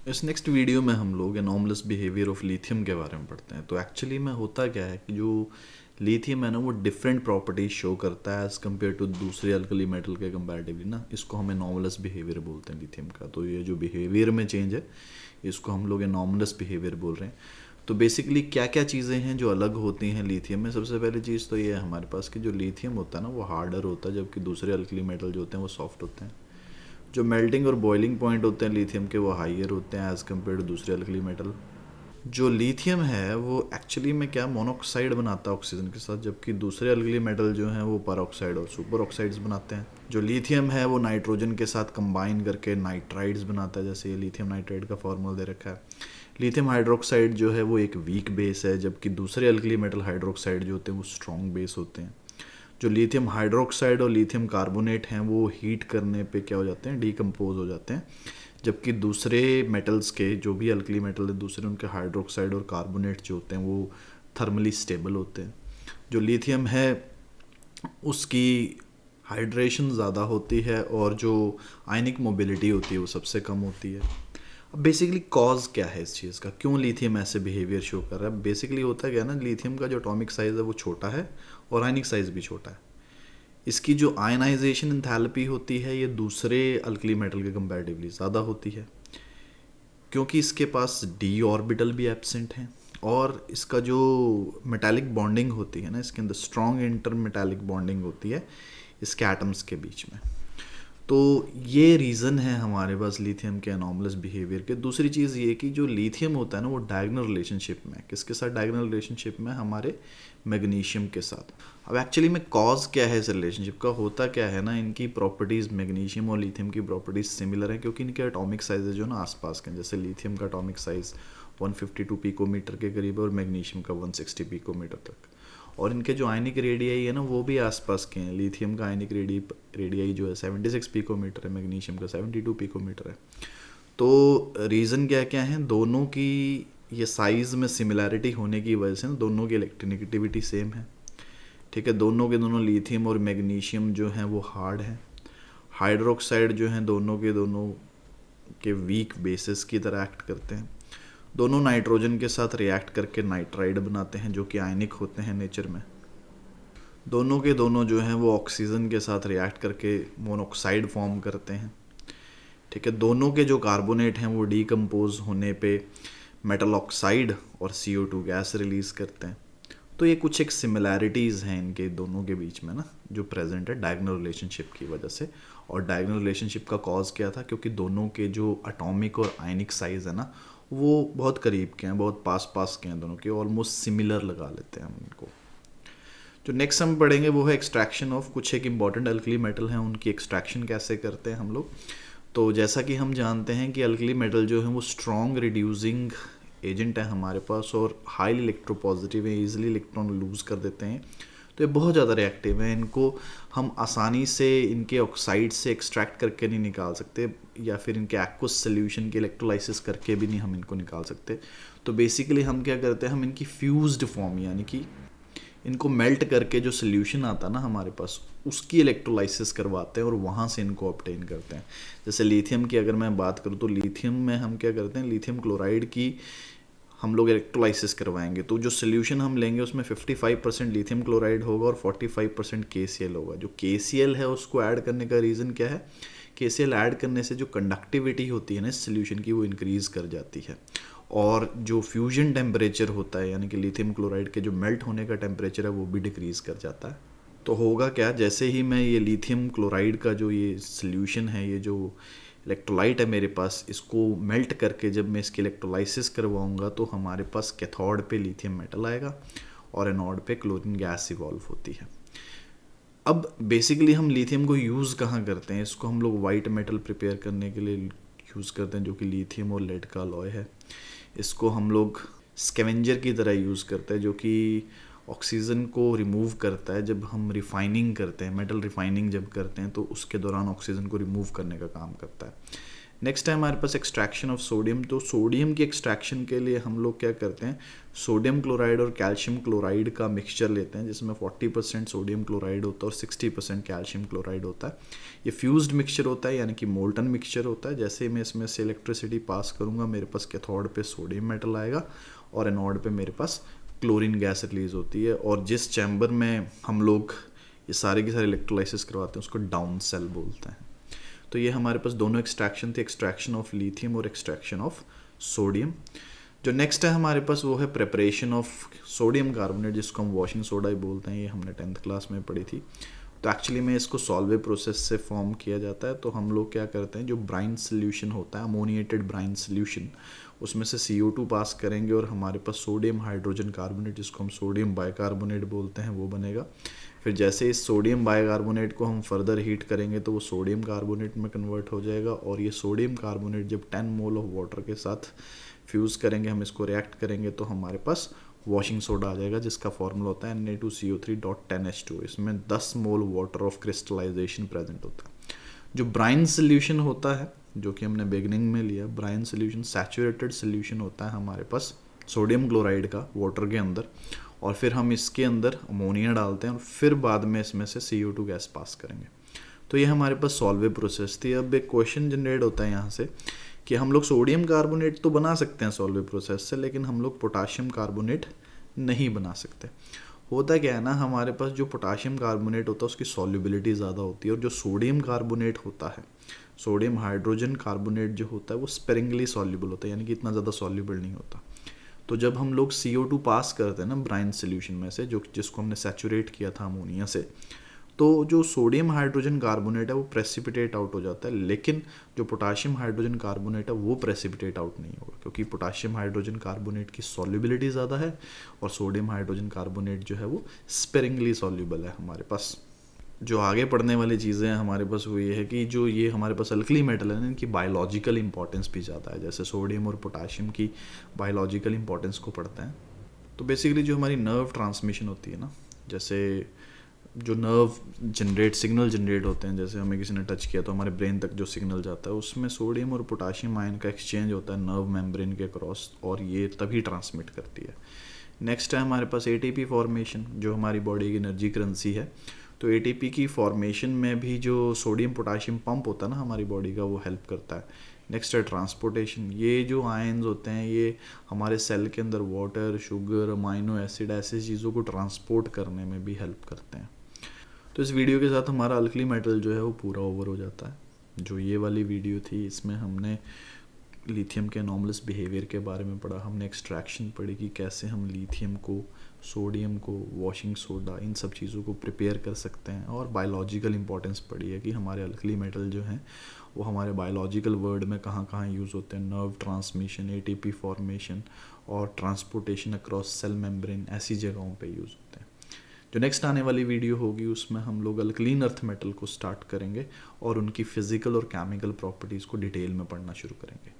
इस next video में हम लोग एनॉमलस बिहेवियर ऑफ लिथियम के बारे में पढ़ते हैं। तो एक्चुअली में होता क्या है कि जो लिथियम है ना वो डिफरेंट प्रॉपर्टीज शो करता है एज़ कम्पेयर टू दूसरे अल्कली मेटल के कंपैरेटिवली ना। इसको हम एनॉमलस बिहेवियर बोलते हैं लिथियम का। तो ये जो बिहेवियर में चेंज है इसको हम लोग एनॉमलस बिहेवियर बोल रहे हैं। तो बेसिकली क्या क्या चीज़ें हैं जो अलग होती हैं लिथियम में। सबसे पहली चीज़ तो ये है हमारे पास कि जो लिथियम होता है ना वो हार्डर होता है, जबकि दूसरे अल्कली मेटल जो होते हैं वो सॉफ्ट होते हैं। जो मेल्टिंग और बॉइलिंग पॉइंट होते हैं लिथियम के वो हाइयर होते हैं एज़ कम्पेयर टू दूसरे अल्कली मेटल। जो लिथियम है वो एक्चुअली में क्या मोनोऑक्साइड बनाता है ऑक्सीजन के साथ, जबकि दूसरे अल्कली मेटल जो हैं वो परऑक्साइड और सुपर ऑक्साइड्स बनाते हैं। जो लिथियम है वो नाइट्रोजन के साथ कंबाइन करके नाइट्राइड्स बनाता है, जैसे ये लिथियम नाइट्राइड का फॉर्मूला दे रखा है। लिथियम हाइड्रोक्साइड जो है वो एक वीक बेस है, जबकि दूसरे अल्कली मेटल हाइड्रोक्साइड जो होते हैं वो स्ट्रॉन्ग बेस होते हैं। जो लिथियम हाइड्रोक्साइड और लिथियम कार्बोनेट हैं वो हीट करने पे क्या हो जाते हैं, डीकम्पोज हो जाते हैं, जबकि दूसरे मेटल्स के जो भी अल्कली मेटल है दूसरे उनके हाइड्रोक्साइड और कार्बोनेट जो होते हैं वो थर्मली स्टेबल होते हैं। जो लिथियम है उसकी हाइड्रेशन ज़्यादा होती है और जो आयनिक मोबिलिटी होती है वो सबसे कम होती है। अब बेसिकली कॉज क्या है इस चीज़ का, क्यों लिथियम ऐसे बिहेवियर शो कर रहा है। बेसिकली होता क्या है ना, लिथियम का जो एटॉमिक साइज़ है वो छोटा है और आयनिक साइज़ भी छोटा है। इसकी जो आयनाइजेशन एंथैल्पी होती है ये दूसरे अल्कली मेटल के कंपैरेटिवली ज़्यादा होती है, क्योंकि इसके पास डी ऑर्बिटल भी एब्सेंट हैं। और इसका जो मेटालिक बॉन्डिंग होती है ना, इसके अंदर स्ट्रॉन्ग इंटर मेटालिक बॉन्डिंग होती है इसके एटम्स के बीच में। तो ये रीज़न है हमारे पास लिथियम के अनॉमलस बिहेवियर के। दूसरी चीज़ ये कि जो लिथियम होता है ना वो डायगोनल रिलेशनशिप में, किसके साथ डायगोनल रिलेशनशिप में, हमारे मैग्नीशियम के साथ। अब एक्चुअली में कॉज क्या है इस रिलेशनशिप का, होता क्या है ना, इनकी प्रॉपर्टीज़ मैग्नीशियम और लिथियम की प्रॉपर्टीज़ सिमिलर हैं, क्योंकि इनके एटॉमिक साइज जो ना आसपास के हैं। जैसे लिथियम का एटॉमिक साइज़ 152 पिकोमीटर के करीब है और मैग्नीशियम का 160 पिकोमीटर तक। और इनके जो आयनिक रेडियाई है ना वो भी आसपास के हैं। लिथियम का आयनिक रेडियाई जो है 76 पिकोमीटर है, मैग्नीशियम का 72 पिकोमीटर है। तो रीज़न क्या क्या है, दोनों की ये साइज़ में सिमिलैरिटी होने की वजह से ना दोनों की इलेक्ट्रोनेगेटिविटी सेम है। ठीक है, दोनों के दोनों लिथियम और मैग्नीशियम जो हैं वो हार्ड हैं। हाइड्रोक्साइड जो हैं दोनों के दोनों के वीक बेसिस की तरह एक्ट करते हैं। दोनों नाइट्रोजन के साथ रिएक्ट करके नाइट्राइड बनाते हैं जो कि आयनिक होते हैं नेचर में। दोनों के दोनों जो हैं वो ऑक्सीजन के साथ रिएक्ट करके मोनोऑक्साइड फॉर्म करते हैं। ठीक है, दोनों के जो कार्बोनेट हैं वो डीकम्पोज होने पे मेटल ऑक्साइड और CO2 गैस रिलीज़ करते हैं। तो ये कुछ एक सिमिलैरिटीज़ हैं इनके दोनों के बीच में ना, जो प्रेजेंट है डायगोनल रिलेशनशिप की वजह से। और डायगोनल रिलेशनशिप का कॉज क्या था, क्योंकि दोनों के जो एटॉमिक और आयनिक साइज़ है ना वो बहुत करीब के हैं, बहुत पास पास के हैं, दोनों के ऑलमोस्ट सिमिलर लगा लेते हैं हम इनको। जो नेक्स्ट हम पढ़ेंगे वो है एक्सट्रैक्शन ऑफ कुछ एक इंपॉर्टेंट अल्कली मेटल हैं, उनकी एक्सट्रैक्शन कैसे करते हैं हम लोग। तो जैसा कि हम जानते हैं कि अल्कली मेटल जो है वो स्ट्रॉन्ग रिड्यूसिंग एजेंट है हमारे पास और हाईली इलेक्ट्रोपॉजिटिव है, ईजिली इलेक्ट्रॉन लूज़ कर देते हैं। तो ये बहुत ज़्यादा रिएक्टिव है, इनको हम आसानी से इनके ऑक्साइड से एक्सट्रैक्ट करके नहीं निकाल सकते, या फिर इनके एक्वस सोल्यूशन के इलेक्ट्रोलाइसिस करके भी नहीं हम इनको निकाल सकते। तो बेसिकली हम क्या करते हैं, हम इनकी फ्यूज्ड फॉर्म यानी कि इनको मेल्ट करके जो सोल्यूशन आता है ना हमारे पास उसकी इलेक्ट्रोलाइसिस करवाते हैं और वहाँ से इनको ऑब्टेन करते हैं। जैसे लिथियम की अगर मैं बात करूँ तो लिथियम में हम क्या करते हैं, लिथियम क्लोराइड की हम लोग इलेक्ट्रोलाइसिस करवाएंगे तो जो सोल्यूशन हम लेंगे उसमें 55% लिथियम क्लोराइड होगा और 45% KCl होगा। जो KCl है उसको ऐड करने का रीज़न क्या है, KCl ऐड करने से जो कंडक्टिविटी होती है ना इस सोल्यूशन की वो इंक्रीज़ कर जाती है, और जो फ्यूजन टेम्परेचर होता है यानी कि लिथियम क्लोराइड के जो मेल्ट होने का टेम्परेचर है वो भी डिक्रीज़ कर जाता है। तो होगा क्या, जैसे ही मैं ये लिथियम क्लोराइड का जो ये सोल्यूशन है, ये जो इलेक्ट्रोलाइट है मेरे पास, इसको मेल्ट करके जब मैं इसकी इलेक्ट्रोलाइसिस करवाऊंगा तो हमारे पास कैथोड पे लिथियम मेटल आएगा और एनोड पे क्लोरीन गैस इवॉल्व होती है। अब बेसिकली हम लिथियम को यूज़ कहाँ करते हैं, इसको हम लोग वाइट मेटल प्रिपेयर करने के लिए यूज़ करते हैं जो कि लिथियम और लेड का अलॉय है। इसको हम लोग स्कैवेंजर की तरह यूज़ करते हैं जो कि ऑक्सीजन को रिमूव करता है। जब हम रिफाइनिंग करते हैं, मेटल रिफाइनिंग जब करते हैं तो उसके दौरान ऑक्सीजन को रिमूव करने का काम करता है। नेक्स्ट है हमारे पास एक्सट्रैक्शन ऑफ सोडियम। तो सोडियम की एक्सट्रैक्शन के लिए हम लोग क्या करते हैं, सोडियम क्लोराइड और कैल्शियम क्लोराइड का मिक्सचर लेते हैं जिसमें 40% सोडियम क्लोराइड होता है और 60% कैल्शियम क्लोराइड होता है। ये फ्यूज्ड मिक्सचर होता है यानी कि मोल्टन मिक्सचर होता है। जैसे मैं इसमें से इलेक्ट्रिसिटी पास करूँगा मेरे पास कैथोड पे सोडियम मेटल आएगा और एनोड पे मेरे पास क्लोरीन गैस रिलीज होती है। और जिस चैम्बर में हम लोग ये सारे के सारे इलेक्ट्रोलाइसिस करवाते हैं उसको डाउन सेल बोलते हैं। तो ये हमारे पास दोनों एक्सट्रैक्शन थे, एक्सट्रैक्शन ऑफ लिथियम और एक्सट्रैक्शन ऑफ सोडियम। जो नेक्स्ट है हमारे पास वो है प्रिपरेशन ऑफ सोडियम कार्बोनेट, जिसको हम वॉशिंग सोडा ही बोलते हैं। ये हमने 10th क्लास में पढ़ी थी। तो एक्चुअली में इसको सॉल्वे प्रोसेस से फॉर्म किया जाता है। तो हम लोग क्या करते हैं, जो ब्राइन सोल्यूशन होता है, अमोनिएटेड ब्राइन सोल्यूशन, उसमें से CO2 पास करेंगे और हमारे पास सोडियम हाइड्रोजन कार्बोनेट, जिसको हम सोडियम बाइकार्बोनेट बोलते हैं, वो बनेगा। फिर जैसे इस सोडियम बाइकार्बोनेट को हम फर्दर हीट करेंगे तो वो सोडियम कार्बोनेट में कन्वर्ट हो जाएगा। और ये सोडियम कार्बोनेट जब 10 मोल ऑफ वाटर के साथ फ्यूज़ करेंगे, हम इसको रिएक्ट करेंगे तो हमारे पास वॉशिंग सोडा आ जाएगा, जिसका फॉर्मूला होता है Na2CO3.10H2। इसमें 10 mole water of crystallization present होता है। जो ब्राइन सोल्यूशन होता है, जो कि हमने बिगनिंग में लिया, ब्राइन सोल्यूशन सैचुरेटेड सोल्यूशन होता है हमारे पास सोडियम क्लोराइड का वाटर के अंदर, और फिर हम इसके अंदर अमोनिया डालते हैं और फिर बाद में इसमें से CO2 गैस पास करेंगे। तो ये हमारे पास सॉल्वे प्रोसेस थी। अब एक क्वेश्चन जनरेट होता है यहाँ से कि हम लोग सोडियम कार्बोनेट तो बना सकते हैं सॉल्वे प्रोसेस से, लेकिन हम लोग पोटाशियम कार्बोनेट नहीं बना सकते। होता क्या है ना, हमारे पास जो पोटाशियम कार्बोनेट होता है उसकी सॉल्युबिलिटी ज़्यादा होती है, और जो सोडियम कार्बोनेट होता है, सोडियम हाइड्रोजन कार्बोनेट जो होता है, वो स्पेरिंगली सॉल्युबल होता है, यानी कि इतना ज़्यादा सॉल्युबल नहीं होता। तो जब हम लोग CO2 पास करते हैं ना ब्राइन सोल्यूशन में से, जो जिसको हमने सैचुरेट किया था अमोनिया से, तो जो सोडियम हाइड्रोजन कार्बोनेट है वो प्रेसिपिटेट आउट हो जाता है। लेकिन जो पोटाशियम हाइड्रोजन कार्बोनेट है वो प्रेसिपिटेट आउट नहीं होगा, क्योंकि पोटाशियम हाइड्रोजन कार्बोनेट की सॉल्युबिलिटी ज़्यादा है और सोडियम हाइड्रोजन कार्बोनेट जो है वो स्पेरिंगली सॉल्युबल है हमारे पास। जो आगे पढ़ने वाली चीज़ें हैं हमारे पास वो ये है कि जो ये हमारे पास अल्कली मेटल है ना, इनकी बायोलॉजिकल इंपॉर्टेंस भी ज़्यादा है। जैसे सोडियम और पोटाशियम की बायोलॉजिकल इंपॉर्टेंस को पढ़ते हैं। तो बेसिकली जो हमारी नर्व ट्रांसमिशन होती है ना, जैसे जो नर्व सिग्नल जनरेट होते हैं, जैसे हमें किसी ने टच किया तो हमारे ब्रेन तक जो सिग्नल जाता है, उसमें सोडियम और पोटाशियम आयन का एक्सचेंज होता है नर्व मेम्ब्रेन के क्रॉस, और ये तभी ट्रांसमिट करती है। नेक्स्ट है हमारे पास ATP फॉर्मेशन, जो हमारी बॉडी की एनर्जी करेंसी है। तो ATP की फॉर्मेशन में भी जो सोडियम पोटाशियम पंप होता है ना हमारी बॉडी का, वो हेल्प करता है। नेक्स्ट है ट्रांसपोर्टेशन। ये जो आयन्स होते हैं ये हमारे सेल के अंदर वाटर, शुगर, अमाइनो एसिड, ऐसी चीज़ों को ट्रांसपोर्ट करने में भी हेल्प करते हैं। तो इस वीडियो के साथ हमारा अल्कली मेटल जो है वो पूरा ओवर हो जाता है। जो ये वाली वीडियो थी इसमें हमने लिथियम के एनॉमलस बिहेवियर के बारे में पढ़ा, हमने एक्सट्रैक्शन पढ़ी कि कैसे हम लिथियम को, सोडियम को, वॉशिंग सोडा, इन सब चीज़ों को प्रिपेयर कर सकते हैं, और बायोलॉजिकल इंपॉर्टेंस पढ़ी है कि हमारे अल्कली मेटल जो हैं वो हमारे बायोलॉजिकल वर्ल्ड में कहाँ कहाँ यूज़ होते हैं। नर्व ट्रांसमिशन, ATP फॉर्मेशन और ट्रांसपोर्टेशन अक्रॉस सेल मेम्ब्रेन, ऐसी जगहों पे यूज़ होते हैं। जो नेक्स्ट आने वाली वीडियो होगी उसमें हम लोग अल्कलीन अर्थ मेटल को स्टार्ट करेंगे और उनकी फिजिकल और केमिकल प्रॉपर्टीज़ को डिटेल में पढ़ना शुरू करेंगे।